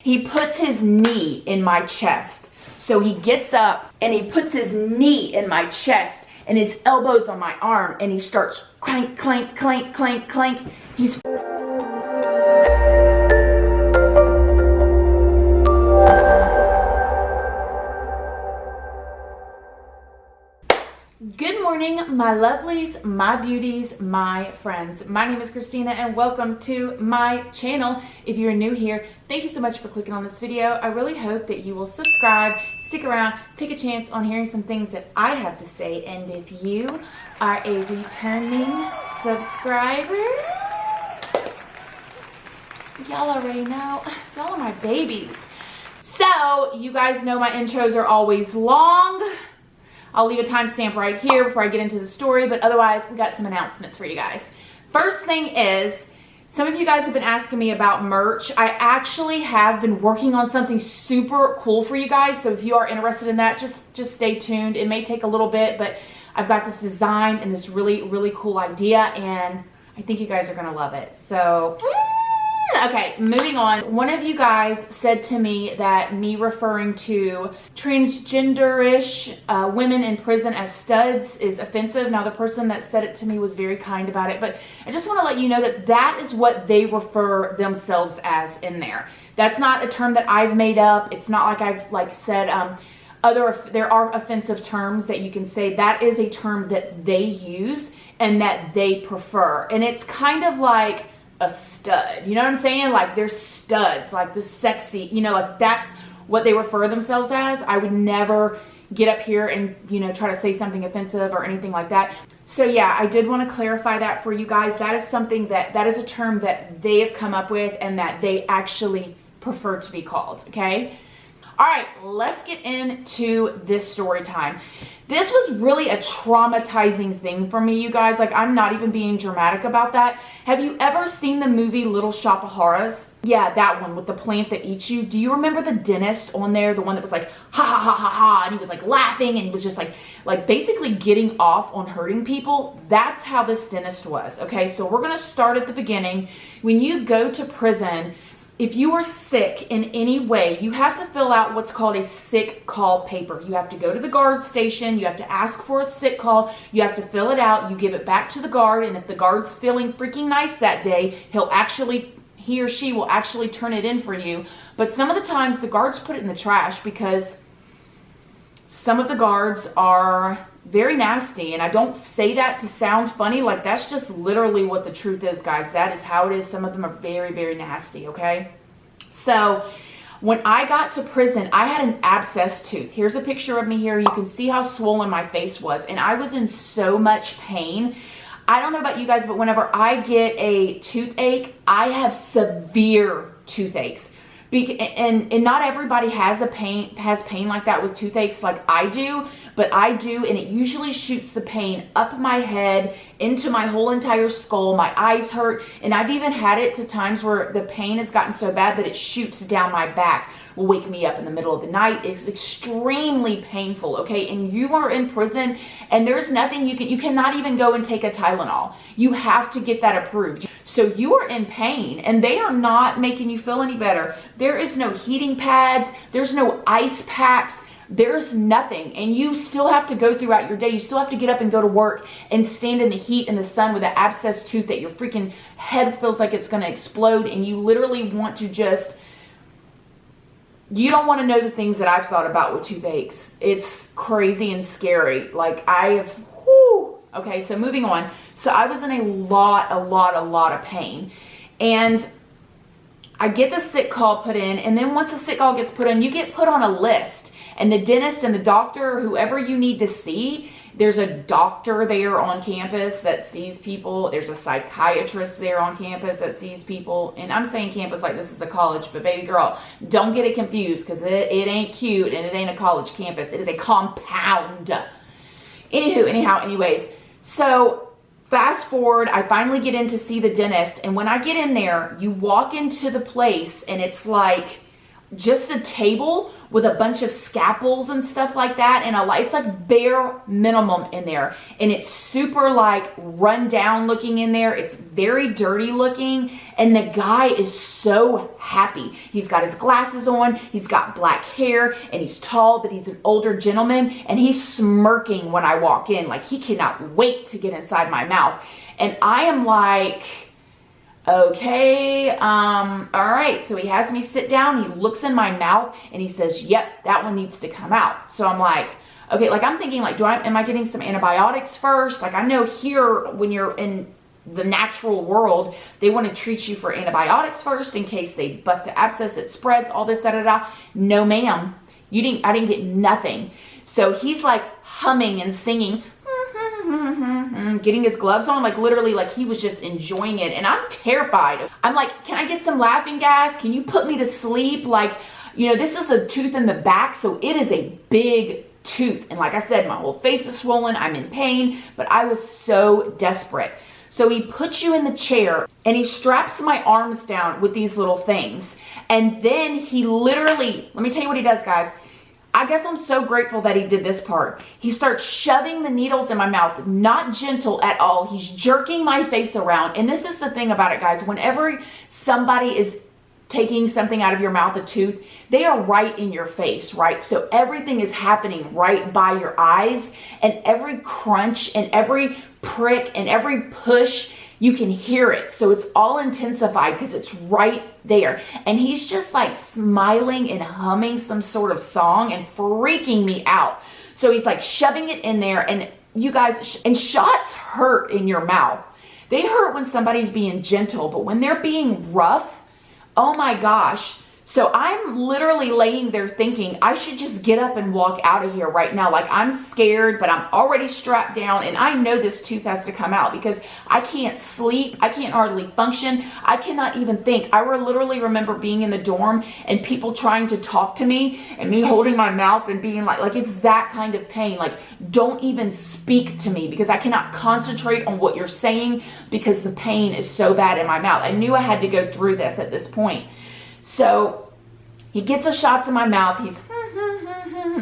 He puts his knee in my chest. So he gets up and he puts his knee in my chest and his elbows on my arm and he starts clank, clank, clank, clank, clank. He's Good morning, my lovelies, my beauties, my friends. My name is Christina and welcome to my channel. If you're new here, thank you so much for clicking on this video. I really hope that you will subscribe, stick around, take a chance on hearing some things that I have to say. And if you are a returning subscriber, y'all already know, y'all are my babies. So you guys know my intros are always long. I'll leave a timestamp right here before I get into the story, but otherwise we got some announcements for you guys. First thing is, some of you guys have been asking me about merch. I actually have been working on something super cool for you guys, so if you are interested in that, just stay tuned. It may take a little bit, but I've got this design and this really cool idea, and I think you guys are gonna love it. So okay, moving on. One of you guys said to me that me referring to transgender-ish women in prison as studs is offensive. Now, the person that said it to me was very kind about it, but I just want to let you know that that is what they refer themselves as in there. That's not a term that I've made up. It's not like I've said there are offensive terms that you can say. That is a term that they use and that they prefer. And it's kind of like a stud, you know what I'm saying? Like they're studs, like the sexy, you know, like that's what they refer themselves as. I would never get up here and, you know, try to say something offensive or anything like that. So yeah, I did want to clarify that for you guys. That is something that is a term that they have come up with and that they actually prefer to be called, okay? All right, let's get into this story time. This was really a traumatizing thing for me, you guys. Like, I'm not even being dramatic about that. Have you ever seen the movie Little Shop of Horrors? Yeah, that one with the plant that eats you. Do you remember the dentist on there? The one that was like, ha ha ha ha ha, and he was like laughing and he was just like basically getting off on hurting people? That's how this dentist was, okay? So we're gonna start at the beginning. When you go to prison, if you are sick in any way, you have to fill out what's called a sick call paper. You have to go to the guard station. You have to ask for a sick call. You have to fill it out. You give it back to the guard. And if the guard's feeling freaking nice that day, he or she will actually turn it in for you. But some of the times the guards put it in the trash because some of the guards are very nasty. And I don't say that to sound funny. Like, that's just literally what the truth is, guys. That is how it is. Some of them are very nasty, okay? So when I got to prison, I had an abscess tooth. Here's a picture of me here. You can see how swollen my face was. And I was in so much pain. I don't know about you guys, but whenever I get a toothache, I have severe toothaches. And not everybody has pain like that with toothaches like I do, but I do, and it usually shoots the pain up my head, into my whole entire skull. My eyes hurt, and I've even had it to times where the pain has gotten so bad that it shoots down my back, will wake me up in the middle of the night. It's extremely painful, okay? And you are in prison, and there's nothing you cannot even go and take a Tylenol. You have to get that approved. So you are in pain, and they are not making you feel any better. There is no heating pads. There's no ice packs. There's nothing. And you still have to go throughout your day. You still have to get up and go to work and stand in the heat and the sun with an abscessed tooth that your freaking head feels like it's going to explode. And you literally want to you don't want to know the things that I've thought about with toothaches. It's crazy and scary. Like, Okay, so moving on. So I was in a lot of pain. And I get the sick call put in, and then once the sick call gets put in, you get put on a list. And the dentist and the doctor, whoever you need to see, there's a doctor there on campus that sees people. There's a psychiatrist there on campus that sees people. And I'm saying campus like this is a college, but baby girl, don't get it confused, because it ain't cute and it ain't a college campus. It is a compound. Anyways, so fast forward, I finally get in to see the dentist. And when I get in there, you walk into the place and it's like just a table with a bunch of scalpels and stuff like that, and it's like bare minimum in there, and it's super like run down looking in there. It's very dirty looking, and the guy is so happy. He's got his glasses on, he's got black hair, and he's tall, but he's an older gentleman, and he's smirking when I walk in, like he cannot wait to get inside my mouth. And I am like, okay, all right. So he has me sit down, he looks in my mouth, and he says, yep, that one needs to come out. So I'm like, okay, like I'm thinking like, am I getting some antibiotics first? Like I know here when you're in the natural world, they want to treat you for antibiotics first in case they bust an abscess, it spreads, all this, da-da-da. No, ma'am, I didn't get nothing. So he's like humming and singing, getting his gloves on, like literally like he was just enjoying it, and I'm terrified. I'm like, can I get some laughing gas? Can you put me to sleep? Like, you know, this is a tooth in the back, so it is a big tooth, and like I said, my whole face is swollen, I'm in pain, but I was so desperate. So he puts you in the chair and he straps my arms down with these little things, and then he literally, let me tell you what he does, guys. I guess I'm so grateful that he did this part. He starts shoving the needles in my mouth, not gentle at all. He's jerking my face around. And this is the thing about it, guys. Whenever somebody is taking something out of your mouth, a tooth, they are right in your face, right? So everything is happening right by your eyes, and every crunch and every prick and every push, you can hear it. So it's all intensified because it's right there. And he's just like smiling and humming some sort of song and freaking me out. So he's like shoving it in there, and you guys, and shots hurt in your mouth. They hurt when somebody's being gentle, but when they're being rough, oh my gosh. So I'm literally laying there thinking I should just get up and walk out of here right now. Like I'm scared, but I'm already strapped down, and I know this tooth has to come out because I can't sleep. I can't hardly function. I cannot even think. I literally remember being in the dorm and people trying to talk to me and me holding my mouth and being like it's that kind of pain. Like, don't even speak to me because I cannot concentrate on what you're saying because the pain is so bad in my mouth. I knew I had to go through this at this point. So he gets the shots in my mouth. He's,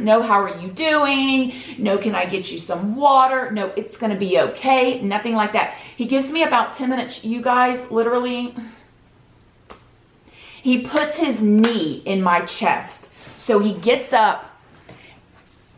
no, how are you doing? No, can I get you some water? No, it's going to be okay. Nothing like that. He gives me about 10 minutes. You guys, literally, he puts his knee in my chest. So he gets up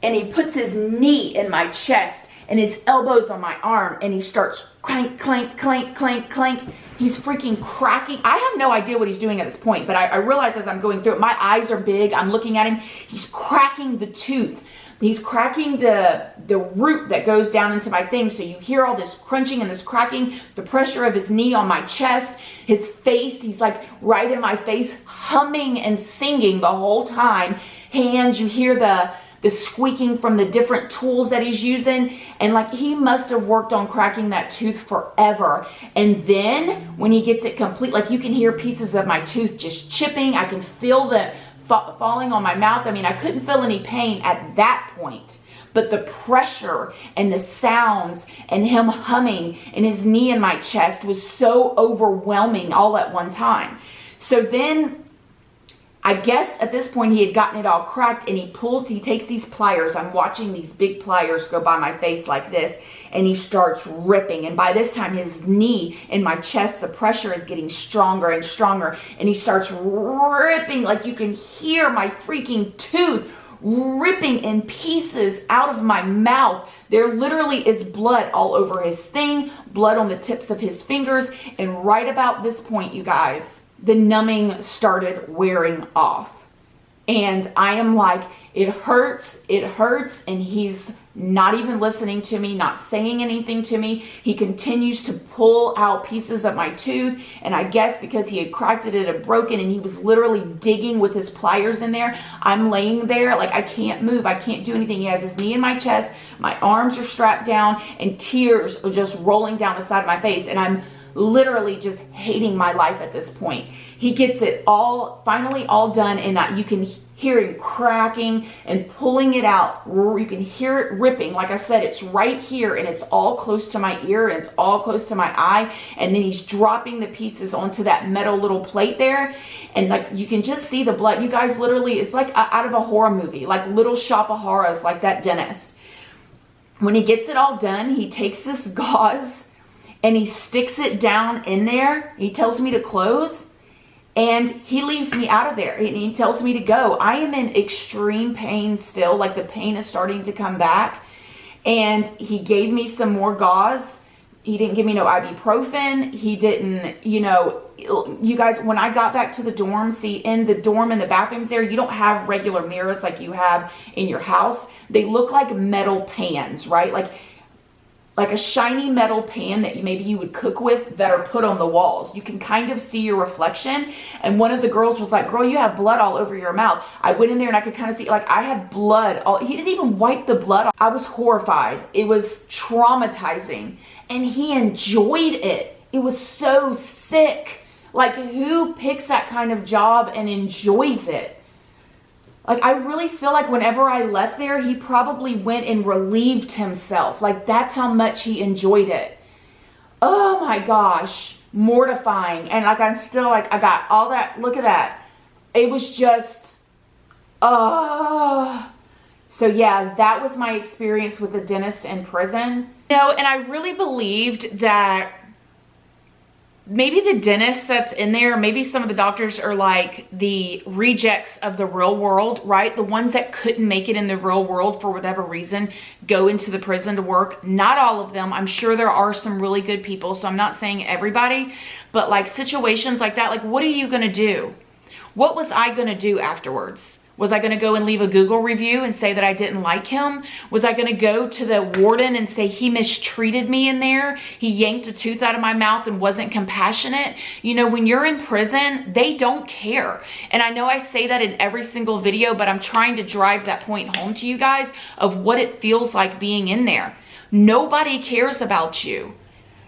and he puts his knee in my chest and his elbows on my arm, and he starts clank, clank, clank, clank, clank. He's freaking cracking. I have no idea what he's doing at this point, but I realize as I'm going through it, my eyes are big. I'm looking at him. He's cracking the tooth. He's cracking the root that goes down into my thing. So you hear all this crunching and this cracking, the pressure of his knee on my chest, his face. He's like right in my face, humming and singing the whole time. Hands, you hear the squeaking from the different tools that he's using, and like he must have worked on cracking that tooth forever. And then when he gets it complete, like you can hear pieces of my tooth just chipping. I can feel the falling on my mouth. I mean, I couldn't feel any pain at that point, but the pressure and the sounds and him humming and his knee in my chest was so overwhelming all at one time. So then I guess at this point he had gotten it all cracked, and he takes these pliers. I'm watching these big pliers go by my face like this, and he starts ripping. And by this time, his knee in my chest, the pressure is getting stronger and stronger, and he starts ripping, like you can hear my freaking tooth ripping in pieces out of my mouth. There literally is blood all over his thing, blood on the tips of his fingers, and right about this point, you guys, the numbing started wearing off. And I am like, it hurts, and he's not even listening to me, not saying anything to me. He continues to pull out pieces of my tooth, and I guess because he had cracked it, it had broken, and he was literally digging with his pliers in there. I'm laying there like I can't move, I can't do anything. He has his knee in my chest, my arms are strapped down, and tears are just rolling down the side of my face, and I'm literally just hating my life at this point. He gets it all finally all done, and you can hearing cracking and pulling it out. You can hear it ripping. Like I said, it's right here and it's all close to my ear and it's all close to my eye. And then he's dropping the pieces onto that metal little plate there. And like, you can just see the blood. You guys, literally, it's like out of a horror movie, like Little Shop of Horrors, like that dentist. When he gets it all done, he takes this gauze and he sticks it down in there. He tells me to close. And he leaves me out of there and he tells me to go. I am in extreme pain still, like the pain is starting to come back. And he gave me some more gauze. He didn't give me no ibuprofen. He didn't, you know, you guys, when I got back to the dorm, see, in the dorm and the bathrooms there, you don't have regular mirrors like you have in your house. They look like metal pans, right? Like a shiny metal pan that maybe you would cook with that are put on the walls. You can kind of see your reflection. And one of the girls was like, girl, you have blood all over your mouth. I went in there and I could kind of see, like, I had blood. He didn't even wipe the blood off. I was horrified. It was traumatizing. And he enjoyed it. It was so sick. Like, who picks that kind of job and enjoys it? Like, I really feel like whenever I left there, he probably went and relieved himself. Like, that's how much he enjoyed it. Oh my gosh, mortifying. And like, I'm still like, I got all that, look at that. It was just, so yeah, that was my experience with the dentist in prison. You know, and I really believed that maybe the dentist that's in there, maybe some of the doctors are like the rejects of the real world, right? The ones that couldn't make it in the real world for whatever reason, go into the prison to work. Not all of them. I'm sure there are some really good people, so I'm not saying everybody, but like situations like that, like, what are you going to do? What was I going to do afterwards? Was I going to go and leave a Google review and say that I didn't like him? Was I going to go to the warden and say he mistreated me in there? He yanked a tooth out of my mouth and wasn't compassionate. You know, when you're in prison, they don't care. And I know I say that in every single video, but I'm trying to drive that point home to you guys of what it feels like being in there. Nobody cares about you.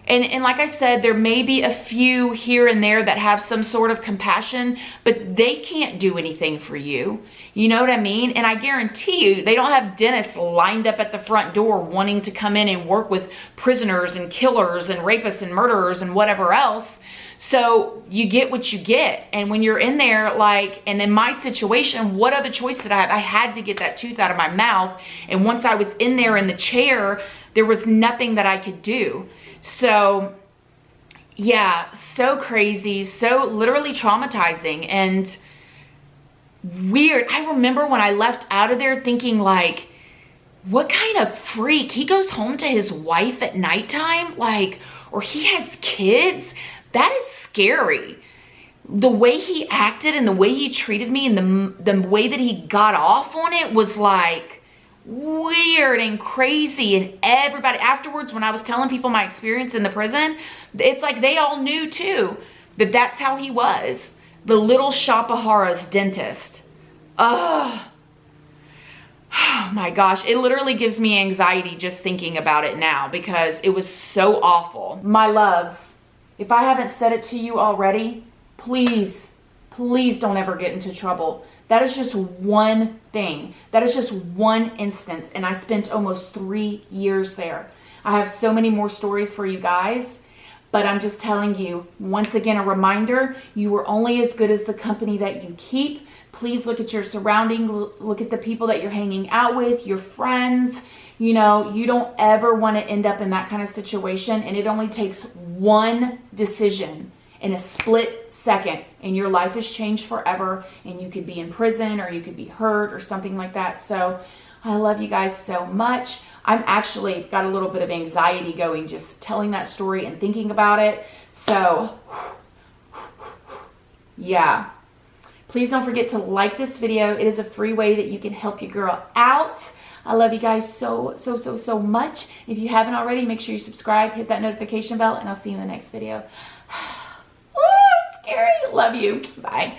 And like I said, there may be a few here and there that have some sort of compassion, but they can't do anything for you. You know what I mean? And I guarantee you, they don't have dentists lined up at the front door wanting to come in and work with prisoners and killers and rapists and murderers and whatever else. So you get what you get. And when you're in there, like, and in my situation, what other choice did I have? I had to get that tooth out of my mouth. And once I was in there in the chair, there was nothing that I could do. So yeah, so crazy, so literally traumatizing and weird. I remember when I left out of there thinking like, what kind of freak? He goes home to his wife at nighttime, like, or he has kids? That is scary. The way he acted and the way he treated me and the way that he got off on it was like weird and crazy. And everybody afterwards, when I was telling people my experience in the prison, it's like they all knew too that that's how he was. The Little Shop of Horrors dentist. Oh my gosh, it literally gives me anxiety just thinking about it now because it was so awful. My loves, if I haven't said it to you already, please don't ever get into trouble. That is just one thing. That is just one instance. And I spent almost 3 years there. I have so many more stories for you guys. But I'm just telling you, once again, a reminder, you are only as good as the company that you keep. Please look at your surroundings. Look at the people that you're hanging out with, your friends. You know, you don't ever want to end up in that kind of situation. And it only takes one decision in a split second and your life has changed forever, and you could be in prison or you could be hurt or something like that. So I love you guys so much. I'm actually got a little bit of anxiety going just telling that story and thinking about it. So yeah, please don't forget to like this video. It is a free way that you can help your girl out. I love you guys so much. If you haven't already, make sure you subscribe, hit that notification bell, and I'll see you in the next video. Scary. Love you. Bye.